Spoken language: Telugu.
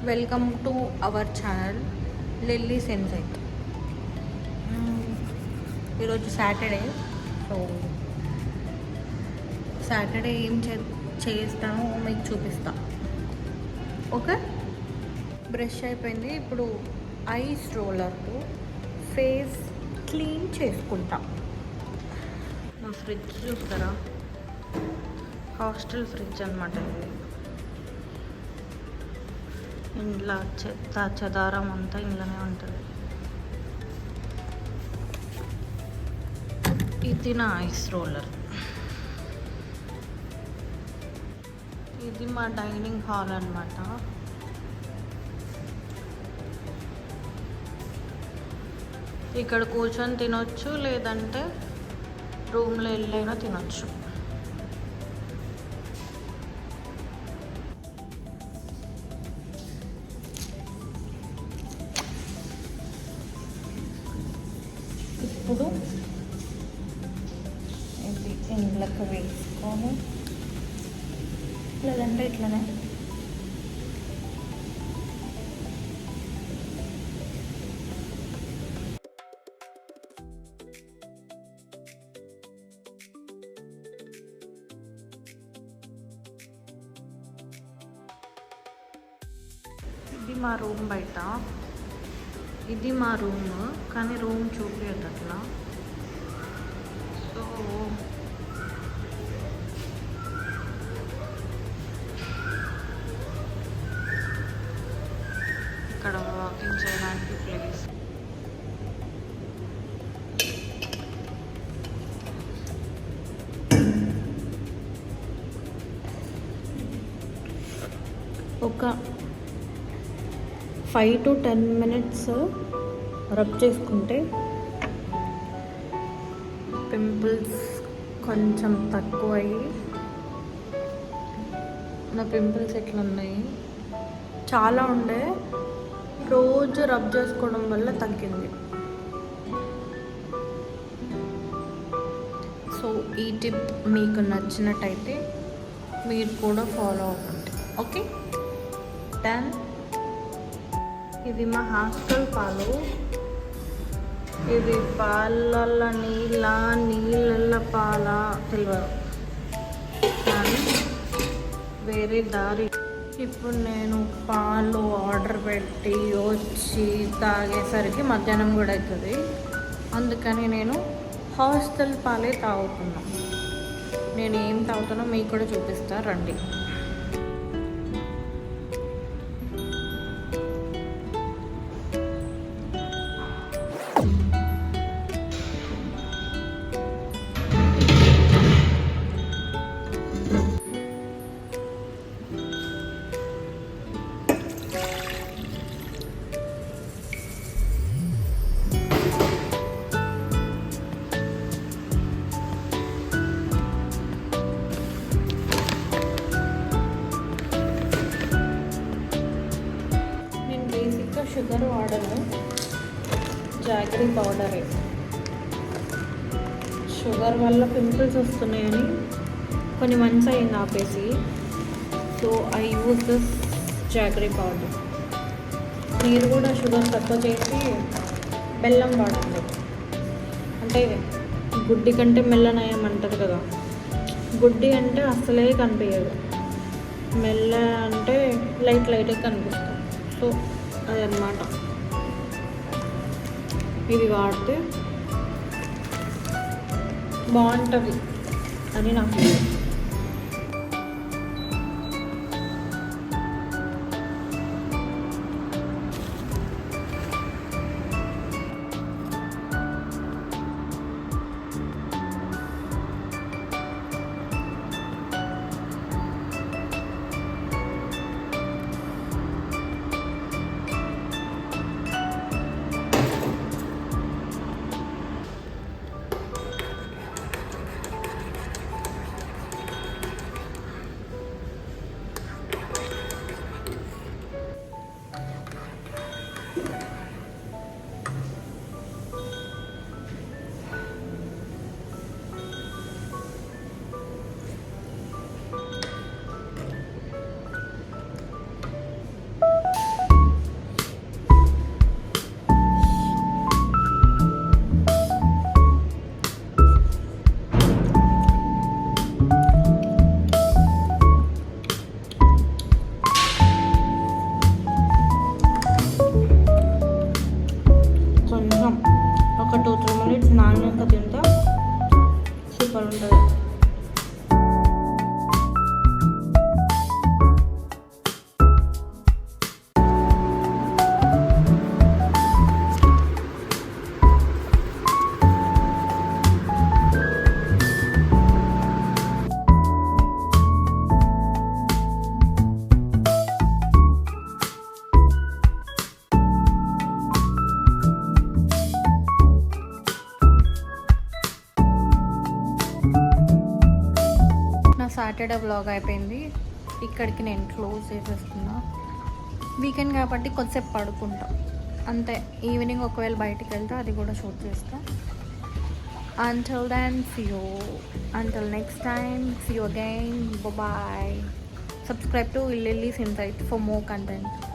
Welcome to our channel Lilly సెన్సైట్. ఈరోజు సాటర్డే. సో సాటర్డే ఏం చేస్తానో మీకు చూపిస్తా. ఓకే, బ్రష్ అయిపోయింది. ఇప్పుడు ఐస్ రోలర్తో ఫేస్ క్లీన్ చేసుకుంటా. నా ఫ్రిడ్జ్ చూస్తారా, హాస్టల్ ఫ్రిడ్జ్ అనమాట ఇది. ఇంట్లో చెత్త చెదారం అంతా ఇంట్లోనే ఉంటుంది. ఇది నా ఐస్ రోలర్. ఇది మా డైనింగ్ హాల్ అన్నమాట. ఇక్కడ కూర్చొని తినొచ్చు, లేదంటే రూమ్లో వెళ్ళైనా తినొచ్చు. ఇప్పుడు ఇది ఇంట్లోకి వేసుకొని, లేదంటే ఇట్లనే ఇది మా రూమ్ బయట. ఇది మా రూమ్, కానీ రూమ్ చూపించదు అట్లా. సో ఇక్కడ వాకింగ్ చేయడానికి ప్లేస్. ఒక 5 to 10 minutes రబ్ చేసుకుంటే పింపుల్స్ కొంచెం తక్కువ అయ్యి, నా పింపుల్స్ ఎట్లా ఉన్నాయి, చాలా ఉండే, రోజు రబ్ చేసుకోవడం వల్ల తగ్గింది. సో ఈ టిప్ మీకు నచ్చినట్టయితే మీరు కూడా ఫాలో అవ్వండి. Okay, done. ఇది మా హాస్టల్ పాలు. ఇది పాలల్ల నీళ్ళ పాల తెలియదు, కానీ వేరే దారి. ఇప్పుడు నేను పాలు ఆర్డర్ పెట్టి వచ్చి తాగేసరికి మధ్యాహ్నం కూడా అవుతుంది. అందుకని నేను హాస్టల్ పాలే తాగుతున్నా. నేను ఏం తాగుతానో మీకు కూడా చూపిస్తా, రండి. షుగర్ వాడను, జాగరీ పౌడరే. షుగర్ వల్ల పింపుల్స్ వస్తున్నాయని కొన్ని మంత్స్ అయింది ఆపేసి. So I use this jaggery powder. మీరు కూడా షుగర్ తక్కువ చేసి బెల్లం వాడండి. అంటే గుడ్డి కంటే మెల్లనయం అంటారు కదా, గుడ్డి అంటే అసలే కనిపించదు, మెల్ల అంటే లైట్గా కనిపిస్తుంది. సో అదనమాట. ఇది వాడితే బాగుంటుంది అని నాకు ఫీలింగ్. సాటర్డే వ్లాగ్ అయిపోయింది. ఇక్కడికి నేను క్లోజ్ చేసేస్తున్నా. వీకెండ్ కాబట్టి కొద్దిసేపు పడుకుంటా అంతే. ఈవినింగ్ ఒకవేళ బయటికి వెళ్తే అది కూడా షూట్ చేస్తా. Until then, see you. Until next time, see you again. Bye bye. Subscribe to Lily's Insight for more content.